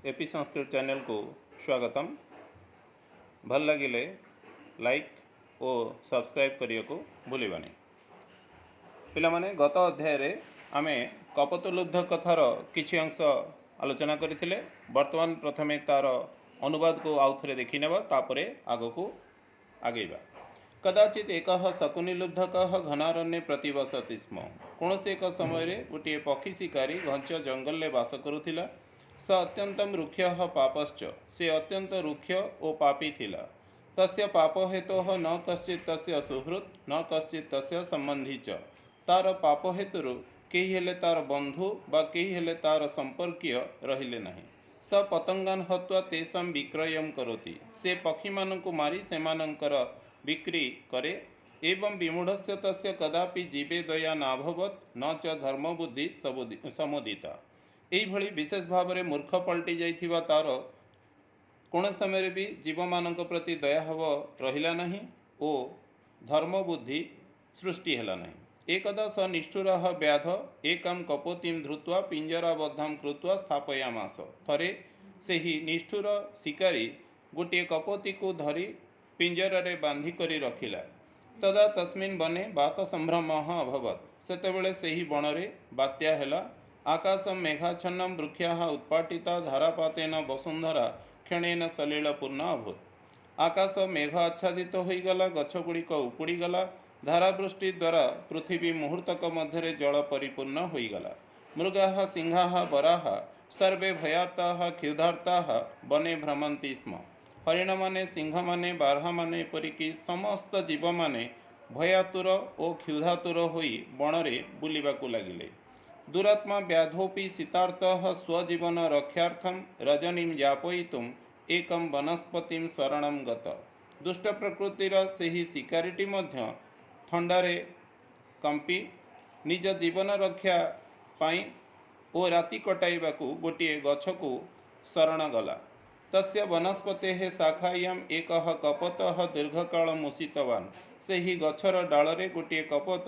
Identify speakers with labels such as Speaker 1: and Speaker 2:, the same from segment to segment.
Speaker 1: AP Sanskrit channel को स्वागतम। भल लगिले लाइक और सब्सक्राइब करिया को भूलिबानी। पिलामाने गत अध्याय रे आमे कपतलुब्ध कथार किछि अंश आलोचना करिथिले। वर्तमान प्रथमे तार अनुवाद को आउ थरे देखि नेबा, तापरे आगको आगेबा। कदाचित एक शकुनिलुब्धक घनारण्ये प्रतिवसति स्म। कौनसी एक समय गोटे पक्षी शिकारी घंच जंगल में बास करुथिला। स अत्यंतम रुक्ष पापश्च, से अत्यंत रुक्ष और पापी थिला। तस्य पाप हेतु न कश्चित् तस्य सुहृत् न कश्चित् तस्य संबंधी च। तार पाप हेतु केही हेले तार बंधु बा केही हेले तार संपर्कीय रहिले नहीं। स पतंगान हत्वा तेषां विक्रयं करोति। से पक्षी मानकु मारी सेमानंकर बिक्री करे। एवं विमूढ़स्य तस्य कदापि जीवे दया नाभवत न च धर्मबुद्धि समुदिता। एभली विशेष भाव में मूर्ख पलटि जाइथिबा तार कौन समय भी जीव मानक प्रति दयाभाव रहिला नहीं ओ धर्मबुद्धि सृष्टि हैला नहीं। एकदा स निष्ठुर व्याध एकम कपोतीम धृत्वा पिंजराबद्धां कृत्वा स्थापयामास। थरे से ही निष्ठुर शिकारी गोटे कपोती को धरी पिंजर रे बांधी करी रखिला। तदा तस्मिन् वने बात संभ्रम अभवत। सेतेबेले सेही वनरे बात्या हैला। आकाशं मेघाच्छन्नं वृक्षाः उत्पाटिता धारापातेन वसुंधरा क्षणेन सलिलपूर्ण अभूत्। आकाश मेघ आच्छादित होईगला, गछगुड़िक उपुड़ीगला। धारावृष्टि द्वारा पृथ्वी मुहूर्तक मध्य जल परिपूर्ण होईगला। मृगाः सिंहाः वराः सर्वे भयार्ताः क्षुधार्ताः वने भ्रमन्ति स्म। हरिण माने सिंह माने बारहा माने एपरिकी समस्त जीव माने भयातुर और क्षुधातुर होई वनरे बुलिबाकु लागिले। दुरात्मा व्याधोपि सीतार्थः स्वजीवन रक्षार्थं रजनीं यापयितुम् एकं वनस्पतिं शरणं गत। दुष्ट प्रकृतिर सेही शिकारीटी मध्य थंडारे कंपी निज जीवन रक्षा पाई और राति कटाइबाकू गोटे गछकू शरण गला। तस्य वनस्पतेः शाखायाम् एकः कपतः दीर्घकाल मुसितवान्। सेही गछर डालरे गोटे कपत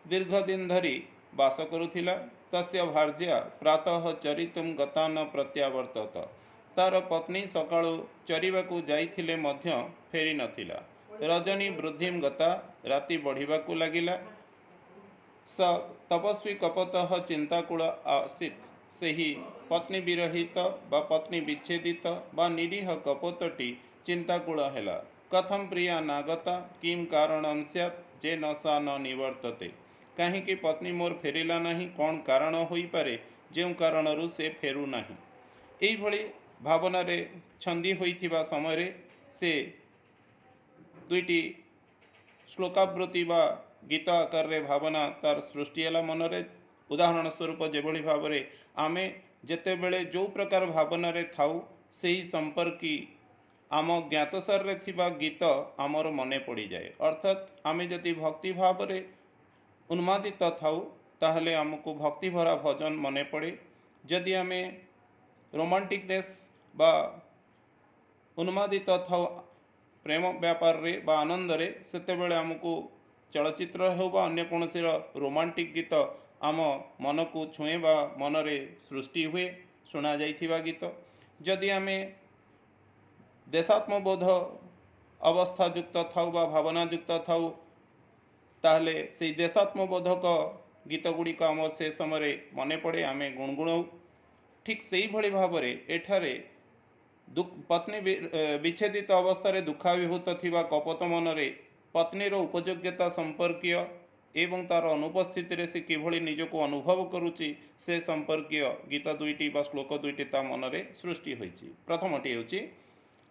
Speaker 1: दीर्घदिन धरी बास करुथिला। तस्य भार्या प्रातः चरितुं गता न प्रत्यावर्तत। तार पत्नी सकाळु चरिबाकू जाइथिले मध्य फेरी नथिला। रजनी वृद्धिं गता, राति बढ़िबाकू लागिला। स तपस्वी कपतः चिंताकूल आसीत्। सेही पत्नी विरहित बा पत्नी विच्छेदित बा निरीह कपतटी चिंताकूल हेला। कथम प्रिया नागता, किम कारणं स्यात् जेन सा न निवर्तते। कहीं पत्नी मोर फेरिला नहीं, कौन कारण होई पारे जो कारण से फेरु नहीं। यही भली भावना रे छंदी होइथिबा समय रे से दुईटी श्लोकावृत्ति बा गीत आकार रे भावना तार सृष्टि है मनरे। उदाहरण स्वरूप जेभली भाव रे आमे जेते बेले जो प्रकार भावना रे थाउ सेही संपर्की आम ज्ञातसार रे थिबा गीत आमर मने पड़ी जाए। अर्थात आमे जदि भक्ति भाव रे उन्मादित थाउ ताहले आमको भक्ति भरा भजन मने पड़े। जदि आमे रोमांटिकनेस बा उन्मादित थाउ प्रेम व्यापार रे बा आनंद रे सेतेबेले आमको चलचित्र हो बा अन्य कौनसी रोमांटिक गीत आम मन को छुए बा मनरे सृष्टि हुए शुणा जाइथिबा गीत। जदि आमे देशात्मबोध अवस्था युक्त थाउ बा भावना युक्त थाउ ताहले से देशात्मबोधक गीत गुड़िक आम से समय मने पड़े, आमे गुणगुणाऊ। ठीक से ही भली भाव में एठारे पत्नी विच्छेदित अवस्था रे दुखाभिभूत थिबा कपत मनरे पत्नीर उपयोग्यता संपर्कीय एवं तार अनुपस्थित रे से किभली निजको अनुभव करुची से संपर्कीय गीत दुईटी बा श्लोक दुईटी ता मनरे सृष्टि होइची। प्रथमटी हेउची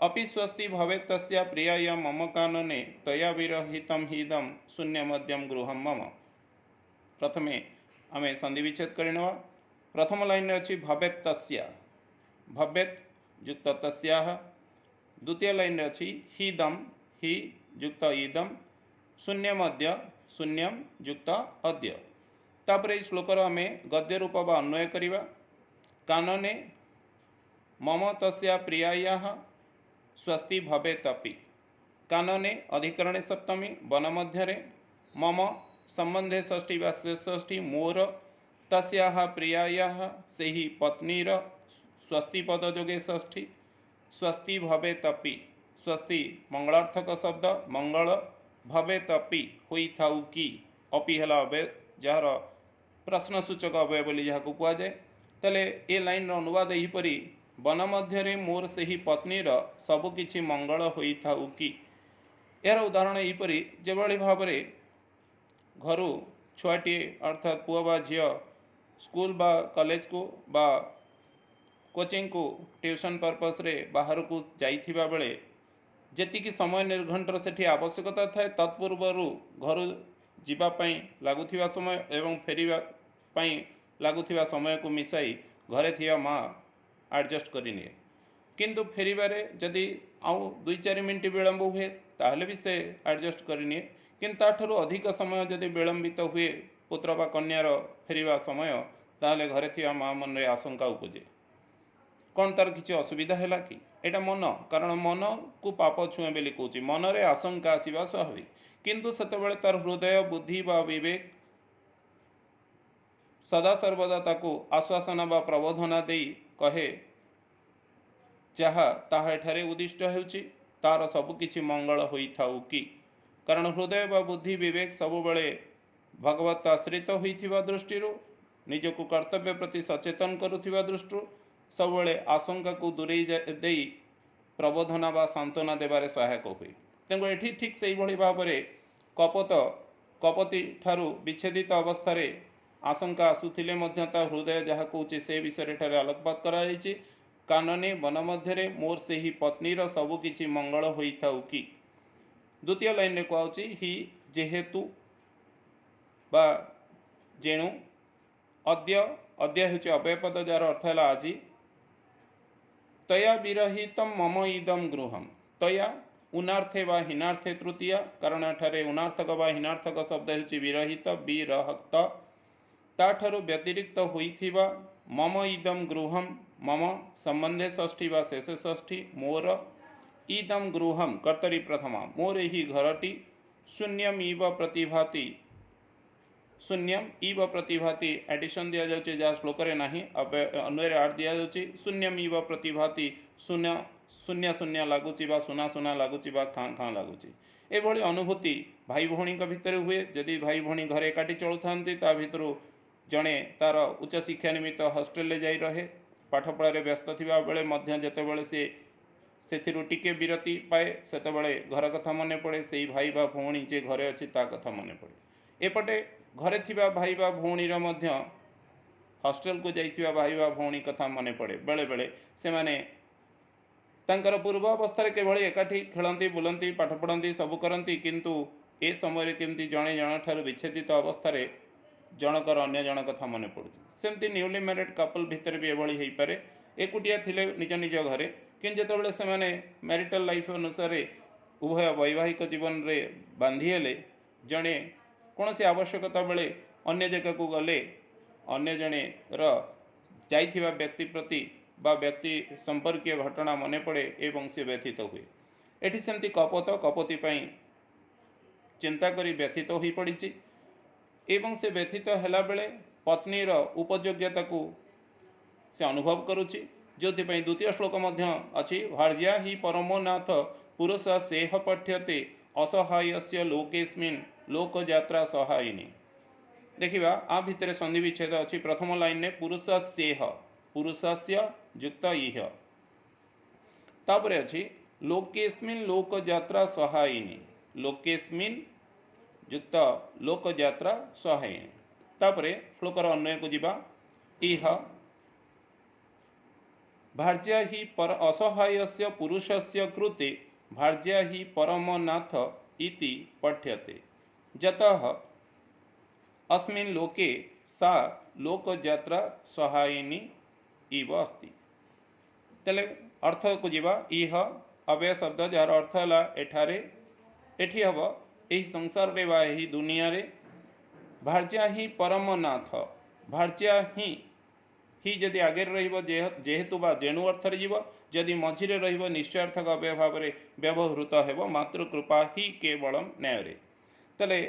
Speaker 1: अपि स्वस्ति भवेत् तस्या प्रियाया मम कानने तया विरहितं हिदं शून्यमद्यं गृहं मम। प्रथमे आमे संधि विच्छेद करिनवा। प्रथम लाइन अच्छी भवेत् तस्या, भवेत् युक्त तस्याः। द्वितीय लाइन अच्छी हिदं, हि युक्त इदं, शून्यमद्य, शून्यम युक्त अद्य। तापरे श्लोकर आमे गद्य रूप बा अन्वय करिवा। कानने मम तस्या प्रियायाः स्वस्ति भवेत् अपि। कानने अधिकरणे सप्तमी वन मध्यरे, मम संबंधे षष्ठी वा षष्ठी मोर, तस्याः प्रियायाः से ही पत्नीर स्वस्ति पद जोगे षष्ठी स्वस्ति भवे तपि स्वस्ति मंगलार्थक शब्द मंगल भवे तपि होई थाउ कि अपि हला अव्यय जार प्रश्नसूचक अव्यय बोली जहाँ कहुए तेल ए लाइन अनुवाद यहीपरि वन मध्य मोर से ही पत्नीर सबुकिछि मंगल होई थाउ कि यार उदाहरण यहीपरि जेभली भाव घर छुआटीए अर्थात पुआ बा झील स्कूल बा कॉलेज को बा कोचिंग को ट्यूशन पर्पस रे बाहर को जाइथिबा बेले जेतिकी समय निर्घंटर सेठी आवश्यकता थाए तत्पूर्वर घर जीवाई लगुवा समय एवं फेरिबा पई लगुवा समय को मिसाई घरे थिया माँ एडजस्ट करनिए किंतु फेरिबारे जदि आउ 2-4 मिनट विलंब हुए ताहले भी से एडजस्ट करनिए किंतु ताठू अधिक समय जदि विलंबित हुए पुत्र बा कन्यार फेरिबा समय ताहले घरे थिया माँ मन में आशंका उपजे कौन तार किसी असुविधा है कि एटा मन कारण मन को पाप छुए बोली कौच मनरे आशंका आसवा स्वाभाविक किंतु सेतबेले तार हृदय बुद्धि बा विवेक सदा सर्वदा ताको आश्वासना बा प्रबोधना दे कहे जहाँ ताहा एठारे उद्दिष्ट होउची तार सबुकिछि मंगल होई थाउ कि कारण हृदय बा बुद्धि विवेक सबुबले भगवत आश्रित होइथिबा दृष्टिरू निजको कर्तव्य प्रति सचेतन करुथिबा दृष्टिरू सबुबले आशंका को दूरे दे प्रबोधना बा सांत्वना देवारे सहायक हुए तेणु एठी ठीक से भाव में कपत कपति ठारू विच्छेदित अवस्था आशंका आसुथिले मध्य ता हृदय जहाँ कहूँ से विषय ठारे आलोकपात कराଯାଇଛି कानने वन मध्य मोर से ही पत्नीर सबुकिछि मंगल होई थाउ कि द्वितीय लाइन में कहुच्ची हि जेहेतु बा जेणु अद्य अद्य हूँ अव्ययपद जार अर्थ है आज तया विरहितम मम इदम गृहम तया उनार्थे व हीनार्थे तृतीया कारण एठारे उनार्थक व हीनार्थक शब्द हूँ विरहित विरहक्त ताठू व्यतिरिक्त होइथिबा मम इदम गृहम मम संबंधे षष्ठी व शेष षष्ठी मोर इदम गृहम कर्तरी प्रथमा मोर ही घरटी शून्यम इव प्रतिभाति शून्यम इव प्रतिभाति एडिशन दि जाउछि जहाँ श्लोक ना अन्वय आठ दि जाउछि शून्यम इव प्रतिभाति शून्य शून्य शून्य लगुच सुना सुना लगुच खाँ खाँ लगुच एभली अनुभूति भाई भौणी भितर हुए जदि भाई भौणी घरे एकाठी चलु था भितर जड़े तार उच्च शिक्षा निमित्त हॉस्टेल जाई रहे पाठपढ़ार व्यस्त थिबा बेले मध्य जेतेबेले से टिके विरति पाए सेतेबेले घर कथा मन पड़े से भाई बा भौणी जे घरे अच्छी ता कथा मन पड़े एपटे घरे थिबा भाई बा भौणीर मध्य हॉस्टेल को जाइथिबा भाई बा भौणी कथा मन पड़े बेले बेले से माने तांकर पूर्व अवस्था केवल एकाठी खेलती बुलती पाठ पढ़ती सब करती किंतु ए समय केमती जड़े जन ठार विच्छेदित अवस्था जनकर अन्य जन कथा मन पड़ू सेमती न्यूली मैरिड कपल भितर भी एभली हो पारे एकुटिया थिले निज निज घरे किंतु जेतेबेले से माने मैरिटल लाइफ अनुसार उभय वैवाहिक जीवन रे बांधी हेले जड़े कौन सी आवश्यकता बेले अन्य जगह को गले अन्य जड़े जाइथिबा व्यक्ति प्रति बा व्यक्ति संपर्कीय घटना मन पड़े एवं से व्यथित हुए एठी सेमती कपत कपति पई चिंता करी व्यथित हो पड़ी एवं से व्यथित हैला बेले पत्नीर उपयोग्यता को से अनुभव करुच्ची जो द्वितीय श्लोक अच्छी भार्या ही परमोनाथ पुरुष सेह पठ्यते असहायस्य लोकेस्मिन् लोकयात्रा सहायिनी देखिबा आ भितर संधि विच्छेद अच्छी प्रथम लाइन ने पुरुष सेह पुरुषस्य युक्त इह तापरे अच्छी लोकेस्मिन् लोकयात्रा सहायिनी लोकेस्मिन् युक्त लोकयात्रा सहायिनी तापरे श्लोकर अन्वय को जीवा इह भार्या ही पर असहायस्य पुरुषस्य कृते भार्या ही परमनाथ इति पठ्यते जतः अस्मिन् लोके सा लोकयात्रा सहायिनी इव अस्ति तेले अर्थ को जीवा इह अव्यय शब्द जार अर्थ है एठारे एठी हब यही संसार रे बा यही दुनिया रे भार्या ही परमनाथ भार्या ही जदि आगे जेहेतु बा जेणु अर्थ जीव जदि मझिरे रहिबो निश्चयार्थक अव्यय भाव में व्यवहृत हेबो मातृकृपा ही केवलम न्याय तले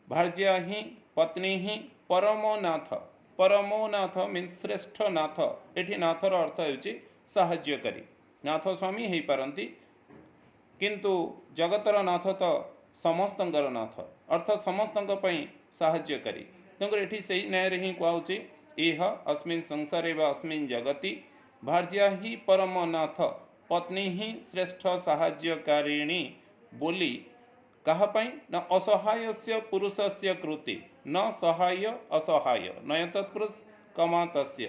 Speaker 1: भार्या ही पत्नी ही परमो नाथ मीन्स श्रेष्ठ नाथ एठी नाथर अर्थ होची ସାହାଯ୍ୟକାରୀ। ନାଥ ସ୍ୱାମୀ ହେଇପାରନ୍ତି, କିନ୍ତୁ ଜଗତର ନାଥ ତ ସମସ୍ତଙ୍କର ନାଥ, ଅର୍ଥାତ୍ ସମସ୍ତଙ୍କ ପାଇଁ ସାହାଯ୍ୟକାରୀ। ତେଣୁକରି ଏଠି ସେଇ ନ୍ୟାୟରେ ହିଁ କୁହାହେଉଛି ଇହ अस्मिन् ସଂସାରେ ବା अस्मिन् ଜଗତି ଭାର୍ଯ୍ୟା ହିଁ ପରମ ନାଥ ପତ୍ନୀ ହିଁ ଶ୍ରେଷ୍ଠ ସାହାଯ୍ୟକାରିଣୀ ବୋଲି କାହା ପାଇଁ ନା ଅସହାୟସ୍ୟ ପୁରୁଷସ୍ୟ କୃତି ନ ସହାୟ ଅସହାୟ ନୟ ତତ୍ପୁରୁଷ କମାତସ୍ୟ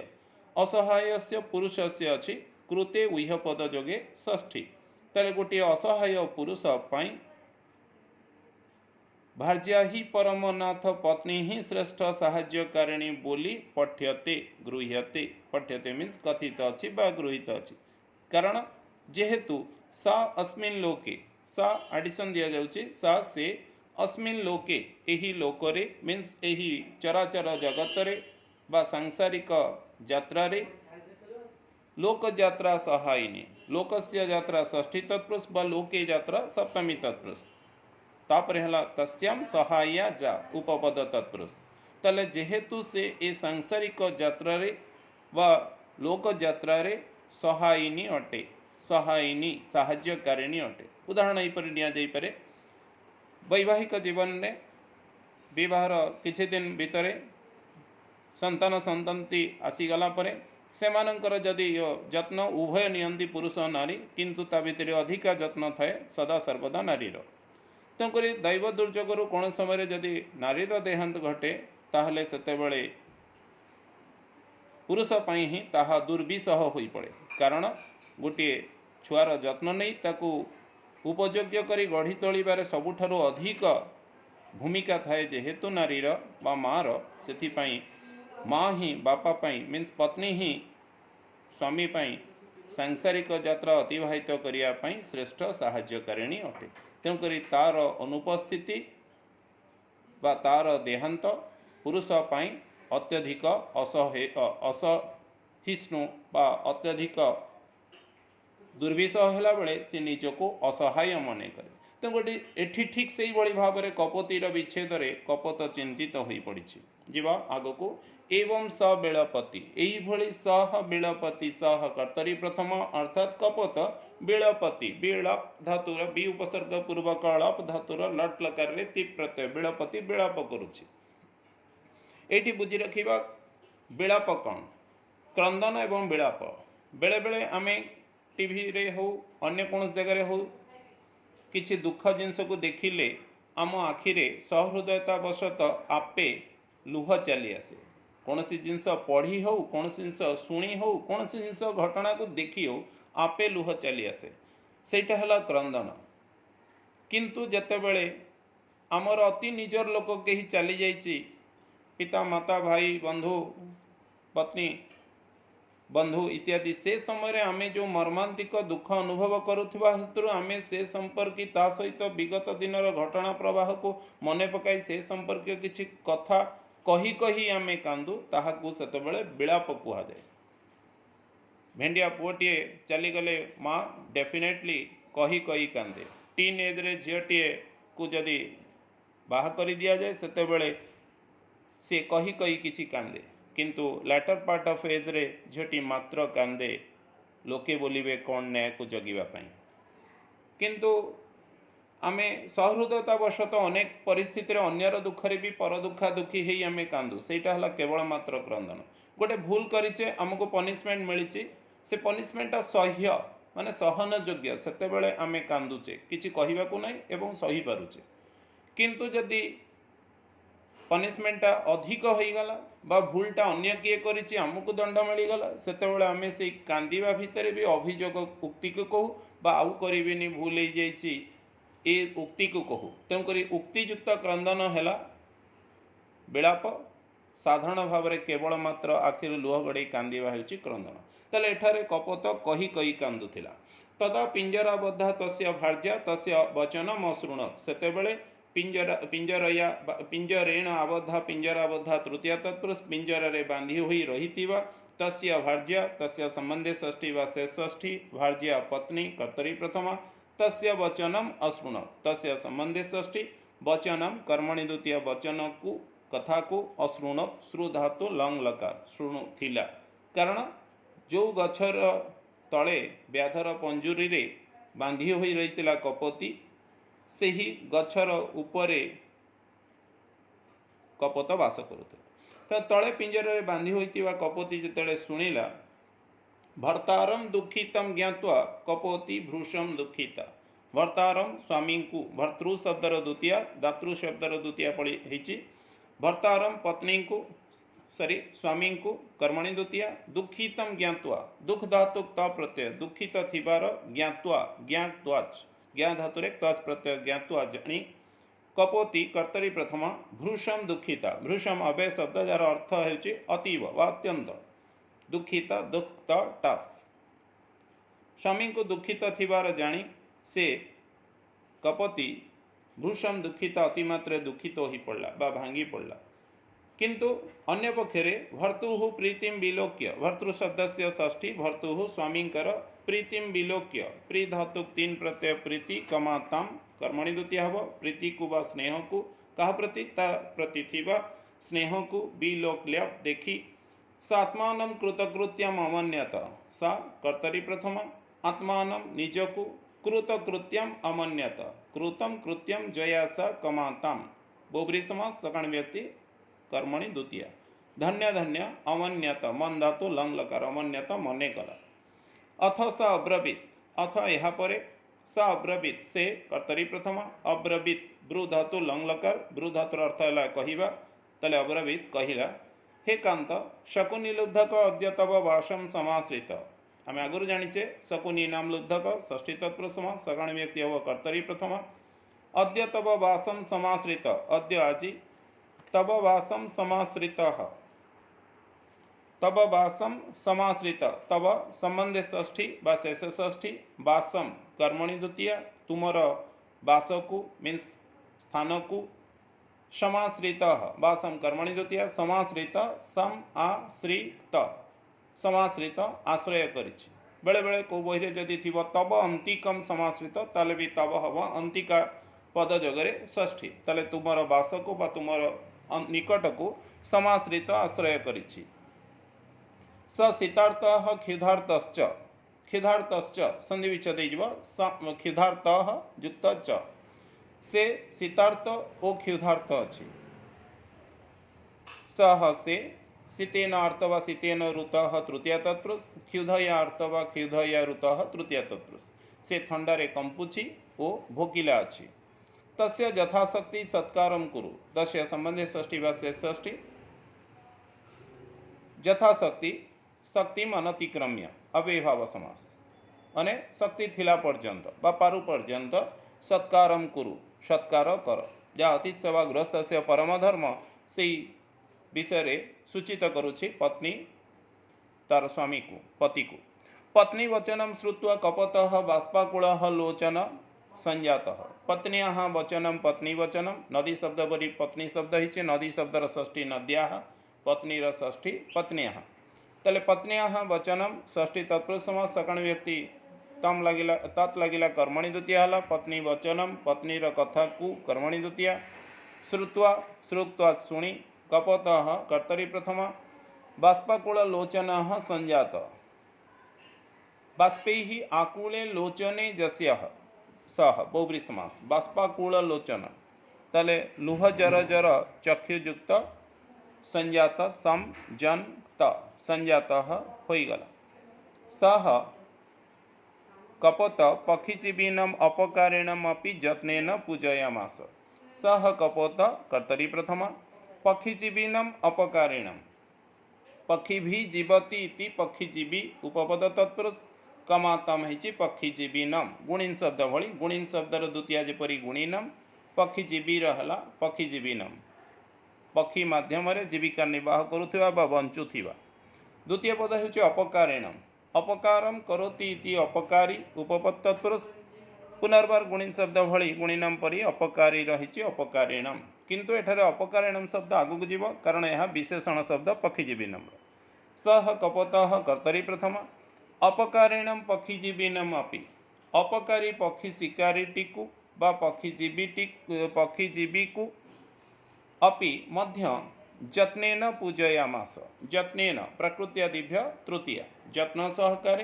Speaker 1: ଅସହାୟସ୍ୟ ପୁରୁଷସ୍ୟ ଅଛି କୃତେ ଉହ ପଦ ଯୋଗେ ଷଷ୍ଠୀ। ତାହେଲେ ଗୋଟିଏ ଅସହାୟ ପୁରୁଷ ପାଇଁ ଭାର୍ଯ୍ୟା ହିଁ ପରମନାଥ ପତ୍ନୀ ହିଁ ଶ୍ରେଷ୍ଠ ସାହାଯ୍ୟକାରିଣୀ ବୋଲି ପଠ୍ୟତେ ଗୃହ୍ୟତେ। ପଠ୍ୟତେ ମିନ୍ସ କଥିତ ଅଛି ବା ଗୃହୀତ ଅଛି। କାରଣ ଯେହେତୁ सा अस्मिन् लोके, सा ଆଡ଼ିସନ୍ ଦିଆଯାଉଛି, सा ସେ अस्मिन् लोके ଏହି ଲୋକରେ ମିନ୍ସ ଏହି ଚରାଚର ଜଗତରେ ବା ସାଂସାରିକ ଯାତ୍ରାରେ ଲୋକଯାତ୍ରା ସହାୟିନୀ, ଲୋକସ୍ୟ ଯାତ୍ରା ଷଷ୍ଠୀ ତତ୍ପୁରୁଷ ବା ଲୋକେ ଯାତ୍ରା ସପ୍ତମୀ ତତ୍ପୁରୁଷ। ତାପରେ ହେଲା ତସ୍ୟାମ୍ ସହାୟା ଯା ଉପପଦ ତତ୍ପୁରୁଷ। ତାହେଲେ ଯେହେତୁ ସେ ଏ ସାଂସାରିକ ଯାତ୍ରାରେ ବା ଲୋକଯାତ୍ରାରେ ସହାୟିନୀ ଅଟେ, ସହାୟିନୀ ସାହାଯ୍ୟକାରିଣୀ ଅଟେ। ଉଦାହରଣ ଏହିପରି ନିଆଯାଇପାରେ, ବୈବାହିକ ଜୀବନରେ ବିବାହର କିଛି ଦିନ ଭିତରେ ସନ୍ତାନ ସନ୍ତତି ଆସିଗଲା ପରେ ସେମାନଙ୍କର ଯଦି ଯତ୍ନ ଉଭୟ ନିଅନ୍ତି ପୁରୁଷ ନାରୀ, କିନ୍ତୁ ତା ଭିତରେ ଅଧିକା ଯତ୍ନ ଥାଏ ସଦା ସର୍ବଦା ନାରୀର। ତେଣୁକରି ଦୈବ ଦୁର୍ଯୋଗରୁ କୌଣସି ସମୟରେ ଯଦି ନାରୀର ଦେହାନ୍ତ ଘଟେ ତାହେଲେ ସେତେବେଳେ ପୁରୁଷ ପାଇଁ ହିଁ ତାହା ଦୁର୍ବିସହ ହୋଇପଡ଼େ। କାରଣ ଗୋଟିଏ ଛୁଆର ଯତ୍ନ ନେଇ ତାକୁ ଉପଯୋଗ୍ୟ କରି ଗଢ଼ି ତୋଳିବାରେ ସବୁଠାରୁ ଅଧିକ ଭୂମିକା ଥାଏ ଯେହେତୁ ନାରୀର ବା ମାଆର, ସେଥିପାଇଁ ମାଆ ହିଁ ବାପା ପାଇଁ ମିନ୍ସ ପତ୍ନୀ ହିଁ ସ୍ୱାମୀ ପାଇଁ ସାଂସାରିକ ଯାତ୍ରା ଅତିବାହିତ କରିବା ପାଇଁ ଶ୍ରେଷ୍ଠ ସାହାଯ୍ୟକାରିଣୀ ଅଟେ। ତେଣୁକରି ତା'ର ଅନୁପସ୍ଥିତି ବା ତା'ର ଦେହାନ୍ତ ପୁରୁଷ ପାଇଁ ଅତ୍ୟଧିକ ଅସହିଷ୍ଣୁ ବା ଅତ୍ୟଧିକ ଦୁର୍ବିସହ ହେଲା ବେଳେ ସେ ନିଜକୁ ଅସହାୟ ମନେ କରେ। ତେଣୁ ଏଠି ଠିକ୍ ସେଇଭଳି ଭାବରେ କପୋତୀର ବିଚ୍ଛେଦରେ କପୋତ ଚିନ୍ତିତ ହୋଇପଡ଼ିଛି। ଯିବା ଆଗକୁ ଏବଂ ସ ବିଳପତି, ଏଇଭଳି ସହ ବିଳପତି ସହ କର୍ତ୍ତରୀ ପ୍ରଥମ ଅର୍ଥାତ୍ କପୋତ ବିଳପତି, ବିଳ ଧାତୁର ବି ଉପସର୍ଗ ପୂର୍ବକ ଅଳପ ଧାତୁର ଲଟ୍ ଲକାରରେ ତି ପ୍ରତ୍ୟୟ ବିଳପତି ବିଳାପ କରୁଛି। ଏଇଠି ବୁଝି ରଖିବା ବିଳାପ କ'ଣ, କ୍ରନ୍ଦନ ଏବଂ ବିଳାପ। ବେଳେବେଳେ ଆମେ ଟିଭିରେ ହେଉ ଅନ୍ୟ କୌଣସି ଜାଗାରେ ହେଉ କିଛି ଦୁଃଖ ଜିନିଷକୁ ଦେଖିଲେ ଆମ ଆଖିରେ ସହୃଦୟତାବଶତଃ ଆପେ ଲୁହ ଚାଲି ଆସେ। କୌଣସି ଜିନିଷ ପଢ଼ି ହେଉ, କୌଣସି ଜିନିଷ ଶୁଣି ହେଉ, କୌଣସି ଜିନିଷ ଘଟଣାକୁ ଦେଖି ହେଉ ଆପେ ଲୁହ ଚାଲି ଆସେ, ସେଇଟା ହେଲା କ୍ରନ୍ଦନ। କିନ୍ତୁ ଯେତେବେଳେ ଆମର ଅତି ନିଜର ଲୋକ କେହି ଚାଲିଯାଇଛି, ପିତା ମାତା ଭାଇ ବନ୍ଧୁ ପତ୍ନୀ ବନ୍ଧୁ ଇତ୍ୟାଦି, ସେ ସମୟରେ ଆମେ ଯେଉଁ ମର୍ମାନ୍ତିକ ଦୁଃଖ ଅନୁଭବ କରୁଥିବା ହେତୁରୁ ଆମେ ସେ ସମ୍ପର୍କୀ ତା ସହିତ ବିଗତ ଦିନର ଘଟଣା ପ୍ରବାହକୁ ମନେ ପକାଇ ସେ ସମ୍ପର୍କୀୟ କିଛି କଥା କହି କହି ଆମେ କାନ୍ଦୁ, ତାହାକୁ ସେତେବେଳେ ବିଳାପ କୁହାଯାଏ। ଭେଣ୍ଡିଆ ପୁଅଟିଏ ଚାଲିଗଲେ ମା ଡେଫିନେଟଲି କହି କହି କାନ୍ଦେ। ଟିନ୍ ଏଜ୍ରେ ଝିଅଟିଏକୁ ଯଦି ବାହା କରି ଦିଆଯାଏ ସେତେବେଳେ ସେ କହି କହି କିଛି କାନ୍ଦେ, କିନ୍ତୁ ଲାଟର ପାର୍ଟ ଅଫ୍ ଏଜ୍ରେ ଝିଅଟି ମାତ୍ର କାନ୍ଦେ ଲୋକେ ବୋଲିବେ କ'ଣ ନ୍ୟାୟକୁ ଜଗିବା ପାଇଁ। କିନ୍ତୁ ଆମେ ସହୃଦୟତାବଶତଃ ଅନେକ ପରିସ୍ଥିତିରେ ଅନ୍ୟର ଦୁଃଖରେ ବି ପର ଦୁଃଖା ଦୁଃଖୀ ହେଇ ଆମେ କାନ୍ଦୁ, ସେଇଟା ହେଲା କେବଳ ମାତ୍ର କ୍ରନ୍ଦନ। ଗୋଟେ ଭୁଲ କରିଛେ, ଆମକୁ ପନିସମେଣ୍ଟ ମିଳିଛି, ସେ ପନିସମେଣ୍ଟଟା ସହ୍ୟ ମାନେ ସହନଯୋଗ୍ୟ, ସେତେବେଳେ ଆମେ କାନ୍ଦୁଛେ, କିଛି କହିବାକୁ ନାହିଁ ଏବଂ ସହିପାରୁଛେ। କିନ୍ତୁ ଯଦି ପନିସମେଣ୍ଟଟା ଅଧିକ ହୋଇଗଲା ବା ଭୁଲଟା ଅନ୍ୟ କିଏ କରିଛି ଆମକୁ ଦଣ୍ଡ ମିଳିଗଲା, ସେତେବେଳେ ଆମେ ସେଇ କାନ୍ଦିବା ଭିତରେ ବି ଅଭିଯୋଗ ଉକ୍ତିକୁ କହୁ ବା ଆଉ କରିବିନି ଭୁଲ ହେଇଯାଇଛି ଏ ଉକ୍ତିକୁ କହୁ। ତେଣୁକରି ଉକ୍ତିଯୁକ୍ତ କ୍ରନ୍ଦନ ହେଲା ବିଳାପ। ସାଧାରଣ ଭାବରେ କେବଳ ମାତ୍ର ଆଖିରୁ ଲୁହ ଗଡ଼େଇ କାନ୍ଦିବା ହେଉଛି କ୍ରନ୍ଦନ। ତାହେଲେ ଏଠାରେ କପୋତ କହି କହି କାନ୍ଦୁଥିଲା। ତଦା ପିଞ୍ଜରାବଦ୍ଧା ତସ୍ୟ ଭାର୍ଯ୍ୟା ତସ୍ୟ ବଚନମ୍ ଅଶୃଣୋତ୍, ସେତେବେଳେ ପିଞ୍ଜରେଣ ଆବଦ୍ଧା ପିଞ୍ଜରାବଦ୍ଧା ତୃତୀୟ ତତ୍ପୁରୁଷ, ପିଞ୍ଜରରେ ବାନ୍ଧି ହୋଇ ରହିଥିବା ତସ୍ୟ ଭାର୍ଯ୍ୟା, ତସ୍ୟ ସମ୍ବନ୍ଧେ ଷଷ୍ଠୀ ବା ଶେଷ ଷଷ୍ଠୀ, ଭାର୍ଯ୍ୟା ପତ୍ନୀ କର୍ତ୍ତରୀ ପ୍ରଥମା, ତସ୍ୟ ବଚନମ୍ ଅଶୃଣୋତ୍, ତସ୍ୟ ସମ୍ବନ୍ଧେ ଷଷ୍ଠୀ, ବଚନମ୍ କର୍ମଣି ଦ୍ୱିତୀୟ ବଚନକୁ କଥାକୁ ଅଶୃଣୋତ୍ ଶ୍ରୁ ଧାତୁ ଲଙ୍ଗ ଲକାର ଶୃଣୁ ଥିଲା। କାରଣ ଯେଉଁ ଗଛର तले व्याधर पंजुरी रे बांधी होई रहितिला कपोती सेही गछर उपरे कपोत वास करुଥିଲା। तो तले पिंजर रे बांधी होइतिवा कपोती जेतेले सुनिला भर्तारम दुखितम ज्ञात्वा कपोती भृशम दुखिता। भर्तारम स्वामी को भर्तृ शब्दर द्वितीय दातृ शब्दर द्वितीय पड़ी होइछि। भर्तारम पत्नी को सॉरी स्वामी को कर्मणि द्वितीय दुखितम ज्ञात्वा दुख धातु त प्रत्यय दुखित थिबार ज्ञात्वा ज्ञात्वाच ज्ञा धातु रे त्वच प्रत्यय ज्ञात्वा जणी कपोती कर्तरी प्रथमा भृशम दुखिता भृशम अभय शब्द जार अर्थ हेउछि अतीव वा अत्यंत दुखिता दुख त टफ स्वामी को दुखित थिबार जानी से कपोती भृशम दुखिता अतिमात्रे दुखित हो पड़ला बा भांगी पड़ला। किंतु अन्य पक्षरे भर्तुः प्रीतिम विलोक्य भर्तृ शब्द से षष्ठी भर्तुः स्वामींकर प्रीतिम विलोक्य प्री धातु तीन प्रत्यय प्रीति कमाताम कर्मणि द्वितीय हब प्रीति को बा स्नेह को कहा प्रति ता प्रति थिबा स्नेह को विलोक्य देखी सा आत्मान कृतकृत्यम अमन्यत सा कर्तरी प्रथमा आत्मान निजको कृतकृत्यम अमन्यत कृतम कृत्यम जया सा कमाताम बोबरी समास सकाण व्यक्ति कर्मणि द्वितीय धन्य धन्य अमन्यत मन धातु लंग लकार अमन्यत मने कला। अथ सा अब्रवीत अथ यहाँ परे सा अब्रवीत से कर्तरी प्रथमा अब्रवीत ब्रू धातु लंग लकार ब्रू धातुर अर्थ है कहवा तले अब्रवीत कहला हे कांत शकुनी लुब्धक अद्य तव वासम समाश्रित आम आगुरी जानीचे शकुनी नाम लुब्धक षष्ठी तत्पुरुष समास सकाण व्यक्ति हब कर्तरी प्रथमा अद्य तव वासम समाश्रित अद्य आजि तब वासम समाश्रित तब वासम समाश्रित तब संबंधे षष्ठी बा शेष षष्ठी वासम कर्मणि द्वितीय तुमर वास को मीन्स स्थान को समाश्रित वासम कर्मणि द्वितीय समाश्रित सम आश्रित समाश्रित आश्रय करिछि बेले बेले को बहिरे जदि थिब तब अंतिकम समाश्रित ताले भी तब हब अंतिका पद जगरे षष्ठी ताले तुमर वास को बा तुमर निकट को समाश्रित आश्रय करिछि। स शीतार्थः क्षुधार्तश्च क्षुधार्तश्च संधि विच्छेद क्षुधार्तः युक्त च से शीतार्थ ओ क्षुधार्थ अछि सह से शीतेन अर्थ वा शीतेन ऋतः तृतीय तत्पुरुष क्षुधया अर्थ वा क्षुधया ऋतः तृतीय तत्पुरुष से थंडारे कंपुछि ओ भोकिला अछि तस्य यथाशक्ति सत्कारम कुरु तस्य संबंधे षष्ठी वा शेष षष्ठी यथाशक्ति शक्ति अनतिक्रम्य अव्ययभाव समास अने शक्ति थिला पर्यंत बा पारु पर्यंत सत्कारम कुरु सत्कार कर जा अतिथि सेवाग्रस्त से परमधर्म से विषय सूचित करुछि पत्नी तार स्वामी को पति को पत्नी वचनम श्रुत्वा कपतः बाष्पाकुलः लोचन संजातः पत्न्याः वचनम पत्नी वचनम नदी शब्द बरी पत्नी शब्द ही नदी शब्दर षष्ठी नद्याः पत्नीर षष्ठी पत्न्याः तले पत्न्याः वचनम षष्ठी तत्पुरुष समास सकाण व्यक्ति तम लगिला तत् लगिला कर्मणि द्वितीय हला पत्नी वचनम पत्नीर कथा को कर्मणि द्वितीय श्रुत्वा श्रुत्वा शुणी कपतः कर्तरी प्रथमा बाष्पाकुल लोचनः संजात बाष्पैः आकुले लोचने जस्यः सह बहुब्री समास बाष्पाकुल लोचन तले लुह जर जर चक्षुयुक्त संजात सम जन त संजात होईगला सह कपोत पक्षीजीवीनम अपकारिणम अपि जत्नेन पूजयामास सह कपोत कर्तरी प्रथमा पक्षीजीवीनम अपकारिणम पक्षी भी जीवती इति पक्षीजीवी उपपद तत्पुरुष कमातम है पक्षीजीवीनम गुणीन शब्द भली गुणीन शब्दर द्वितीय जेपरी गुणीनम पक्षीजीवी रहला पक्षीजीवीनम पक्षी माध्यम जीविका निर्वाह करुवा बा बंचुवा द्वितीय पद होची अपकारिणम अपकारम करोति इति अपकारी उपपद तत्पुरुष पुनर्बार गुणीन शब्द भली गुणीनम परी अपकारी रही अपकारिणम किंतु एठारे अपकारिणम शब्द आगक जीव कारण यह विशेषण शब्द पक्षीजीवीनम सह कपतः कर्तरी प्रथमा अपकारिणम पक्षीजीवीनम अपि अपकारी पक्षी शिकारीटी को बा पक्षीजीवी को अपि मध्य जत्नेन पूजयामास जत्नेन प्रकृत्यादिभ्य तृतीय जत्न सहकारे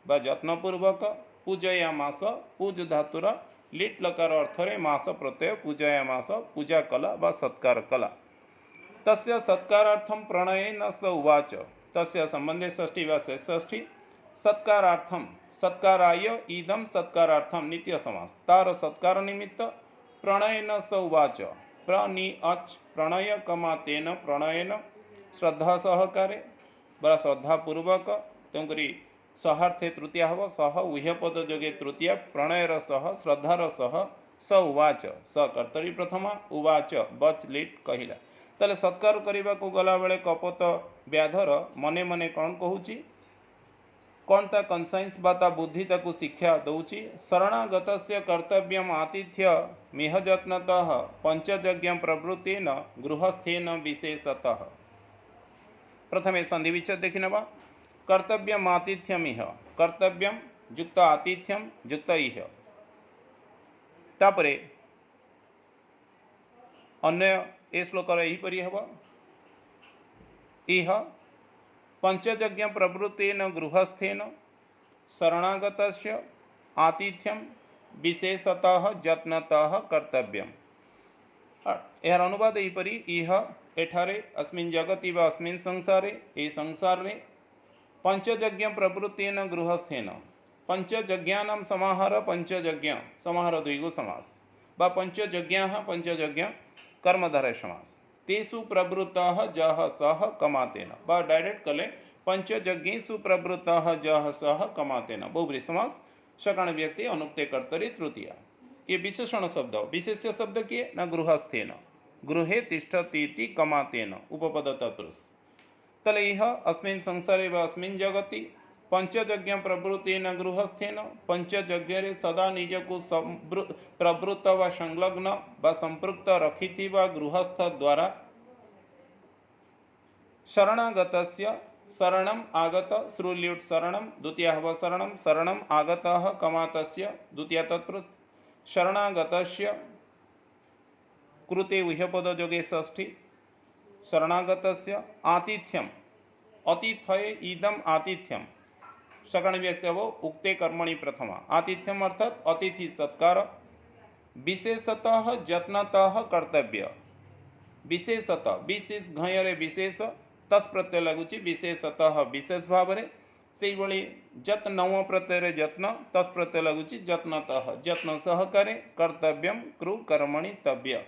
Speaker 1: बा जत्नपूर्वक पूजयामास पूज धातुर लिट लकार अर्थरे मास प्रत्यय पूजयामास पूजा कला बा सत्कार कला। तस्य सत्कारार्थम प्रणयेन स उवाच तस्य संबंधे षष्ठी वा षष्ठी सत्कारार्थम सत्काराय इदम सत्कारार्थम नित्य समास तार सत्कार निमित्त प्रणयेन स उवाच प्रनि अच प्रणय कमा तेन प्रणयेन श्रद्धा सहकारे बड़ा श्रद्धापूर्वक तेणुकरी सहार्थे तृतीया हम सह उह्यपद जोगे तृतीया प्रणयर सह श्रद्धार सह स उवाच स कर्तरी प्रथमा उवाच बच लिट कहला। ताले सत्कार करने को गला बेले कपत व्याधर मने मने कौन कहूँ कौन ता कनसाइंस बा ता बुद्धि ताकू शिक्षा दौची शरणागत कर्तव्यम आतिथ्य मिहजत्नतः पंचयज्ञ प्रवृत्तेन गृहस्थेन विशेषतः। प्रथमे संधि विच्छेद देखि नवा कर्तव्यम आतिथ्यम इह कर्तव्यम युक्त आतिथ्यम युक्त इह तापरे अन्य ए श्लोकर यहीपरि हेब इह पंचयज्ञ प्रवृत्तेन गृहस्थेन शरणागतस्य आतिथ्यम विशेषतः यत्नतः कर्तव्यम। यार अनुवाद यहीपरि इह एठारे अस्मिन् जगति वा अस्मिन् संसारे ए संसार रे पंचयज्ञ प्रवृत्तेन गृहस्थेन पंचयज्ञानां समाहार पंचयज्ञ समाहार द्विगु समास बा पंचयज्ञ कर्मधारय समास तेषु प्रवृत्तः जह सह कमातेन बा डायरेक्ट कले पंचयज्ञेषु प्रवृत्तः जह सह कमातेन बहुब्रीहि समास सकाण व्यक्ति अनुक्ते कर्तरी तृतीया। ये विशेषण शब्द विशेष्य शब्द किए न गृहस्थेन गृहे तिष्ठतीति कमातेन उपपद तत्पुरुष तले यह अस्मिन् संसारे व अस्मिन् जगति पंचयज्ञ प्रवृत्तेन गृहस्थेन पंचयज्ञ सदा निजको प्रवृत्त व संलग्न व संपृक्त रखिति व गृहस्थ द्वारा शरणागतस्य शरणम आगत श्रुल्युट शरणम द्वितीय हव शरणम शरणम आगतः कमातस्य द्वितीय तत्पुरुष शरणागतस्य कृते उह्यपद जोगे षष्ठी शरणागतस्य आतिथ्यम अतिथये इदम आतिथ्यम सकण व्यक्तवो उक्ते कर्मणि प्रथमा आतिथ्यम अर्थात अतिथि सत्कार विशेषतः यत्नतः कर्तव्य विशेषतः विशेष घयरे विशेष तस् प्रत्यय लगुच विशेषतः विशेष भाव से जत नव प्रत्यय यत्न तस् प्रत्यय लगुच यत्नतः यत्न सहकारे कर्तव्यम कृ कर्मणि तव्य